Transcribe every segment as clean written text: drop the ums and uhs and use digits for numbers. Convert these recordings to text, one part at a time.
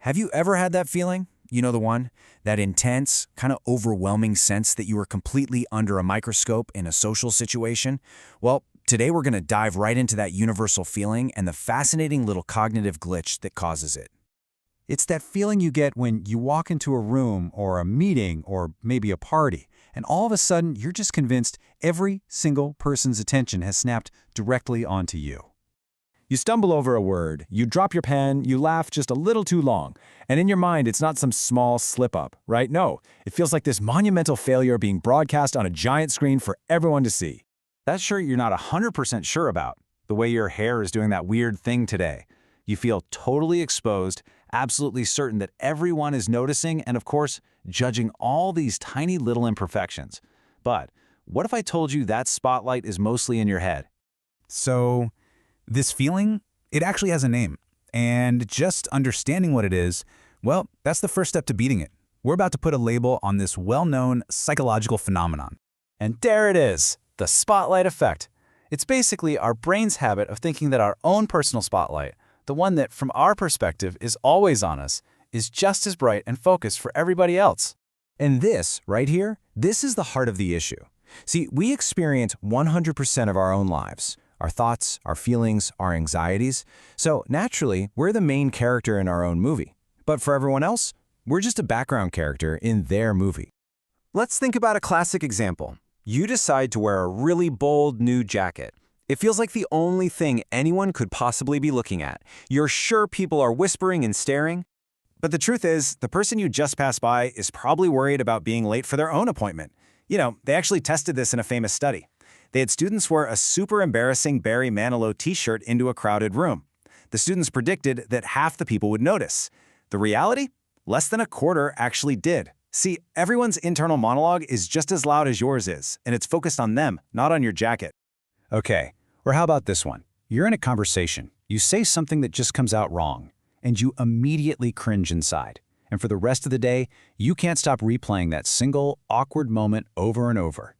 Have you ever had that feeling? You know the one? That intense, kind of overwhelming sense that you are completely under a microscope in a social situation? Well, today we're going to dive right into that universal feeling and the fascinating little cognitive glitch that causes it. It's that feeling you get when you walk into a room or a meeting or maybe a party, and all of a sudden you're just convinced every single person's attention has snapped directly onto you. You stumble over a word, you drop your pen, you laugh just a little too long, and in your mind it's not some small slip-up, right? No, it feels like this monumental failure being broadcast on a giant screen for everyone to see. That shirt you're not 100% sure about, the way your hair is doing that weird thing today. You feel totally exposed, absolutely certain that everyone is noticing and, of course, judging all these tiny little imperfections. But what if I told you that spotlight is mostly in your head? So, this feeling, it actually has a name. And just understanding what it is, well, that's the first step to beating it. We're about to put a label on this well-known psychological phenomenon. And there it is, the spotlight effect. It's basically our brain's habit of thinking that our own personal spotlight, the one that from our perspective is always on us, is just as bright and focused for everybody else. And this, right here, this is the heart of the issue. See, we experience 100% of our own lives. Our thoughts, our feelings, our anxieties. So naturally, we're the main character in our own movie. But for everyone else, we're just a background character in their movie. Let's think about a classic example. You decide to wear a really bold new jacket. It feels like the only thing anyone could possibly be looking at. You're sure people are whispering and staring. But the truth is, the person you just passed by is probably worried about being late for their own appointment. You know, they actually tested this in a famous study. They had students wear a super embarrassing Barry Manilow t-shirt into a crowded room. The students predicted that half the people would notice. The reality? Less than a quarter actually did. See, everyone's internal monologue is just as loud as yours is, and it's focused on them, not on your jacket. Okay, or how about this one? You're in a conversation. You say something that just comes out wrong, and you immediately cringe inside. And for the rest of the day, you can't stop replaying that single, awkward moment over and over.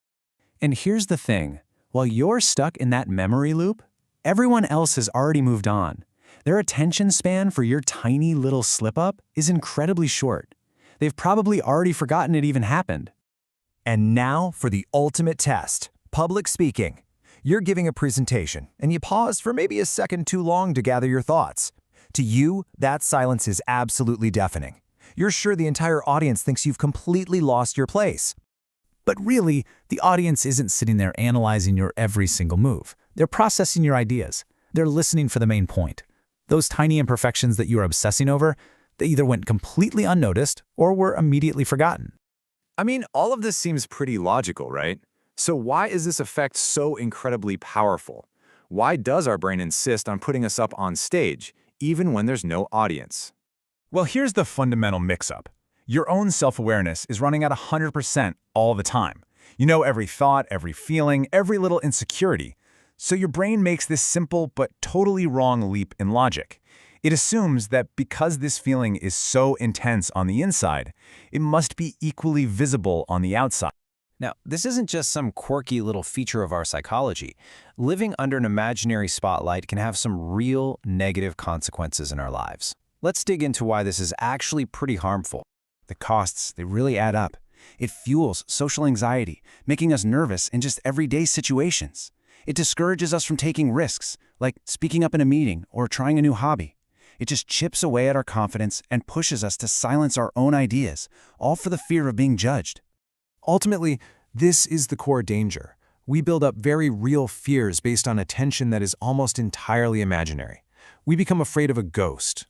And here's the thing. While you're stuck in that memory loop, everyone else has already moved on. Their attention span for your tiny little slip-up is incredibly short. They've probably already forgotten it even happened. And now for the ultimate test, public speaking. You're giving a presentation, and you pause for maybe a second too long to gather your thoughts. To you, that silence is absolutely deafening. You're sure the entire audience thinks you've completely lost your place. But really, the audience isn't sitting there analyzing your every single move. They're processing your ideas. They're listening for the main point. Those tiny imperfections that you are obsessing over, they either went completely unnoticed or were immediately forgotten. I mean, all of this seems pretty logical, right? So why is this effect so incredibly powerful? Why does our brain insist on putting us up on stage, even when there's no audience? Well, here's the fundamental mix-up. Your own self-awareness is running at 100% all the time. You know every thought, every feeling, every little insecurity. So your brain makes this simple but totally wrong leap in logic. It assumes that because this feeling is so intense on the inside, it must be equally visible on the outside. Now, this isn't just some quirky little feature of our psychology. Living under an imaginary spotlight can have some real negative consequences in our lives. Let's dig into why this is actually pretty harmful. The costs, they really add up. It fuels social anxiety, making us nervous in just everyday situations. It discourages us from taking risks, like speaking up in a meeting or trying a new hobby. It just chips away at our confidence and pushes us to silence our own ideas, all for the fear of being judged. Ultimately, this is the core danger. We build up very real fears based on attention that is almost entirely imaginary. We become afraid of a ghost.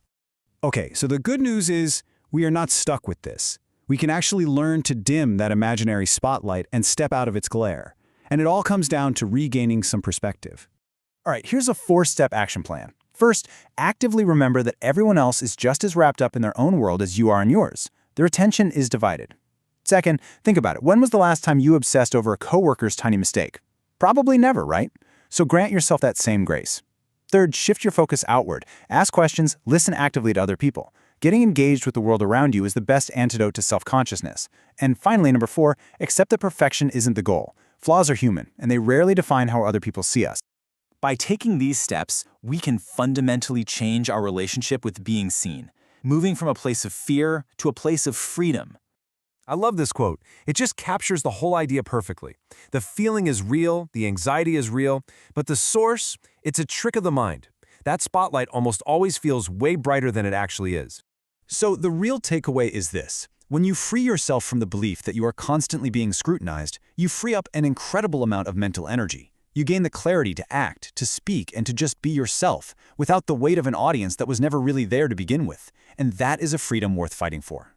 Okay, so the good news is we are not stuck with this. We can actually learn to dim that imaginary spotlight and step out of its glare. And it all comes down to regaining some perspective. All right, here's a 4-step action plan. First, actively remember that everyone else is just as wrapped up in their own world as you are in yours. Their attention is divided. Second, think about it. When was the last time you obsessed over a coworker's tiny mistake? Probably never, right? So grant yourself that same grace. Third, shift your focus outward. Ask questions, listen actively to other people. Getting engaged with the world around you is the best antidote to self-consciousness. And finally, number 4, accept that perfection isn't the goal. Flaws are human, and they rarely define how other people see us. By taking these steps, we can fundamentally change our relationship with being seen. moving from a place of fear to a place of freedom. I love this quote. It just captures the whole idea perfectly. The feeling is real, the anxiety is real, but the source, it's a trick of the mind. That spotlight almost always feels way brighter than it actually is. So the real takeaway is this. When you free yourself from the belief that you are constantly being scrutinized, you free up an incredible amount of mental energy. You gain the clarity to act, to speak, and to just be yourself, without the weight of an audience that was never really there to begin with. And that is a freedom worth fighting for.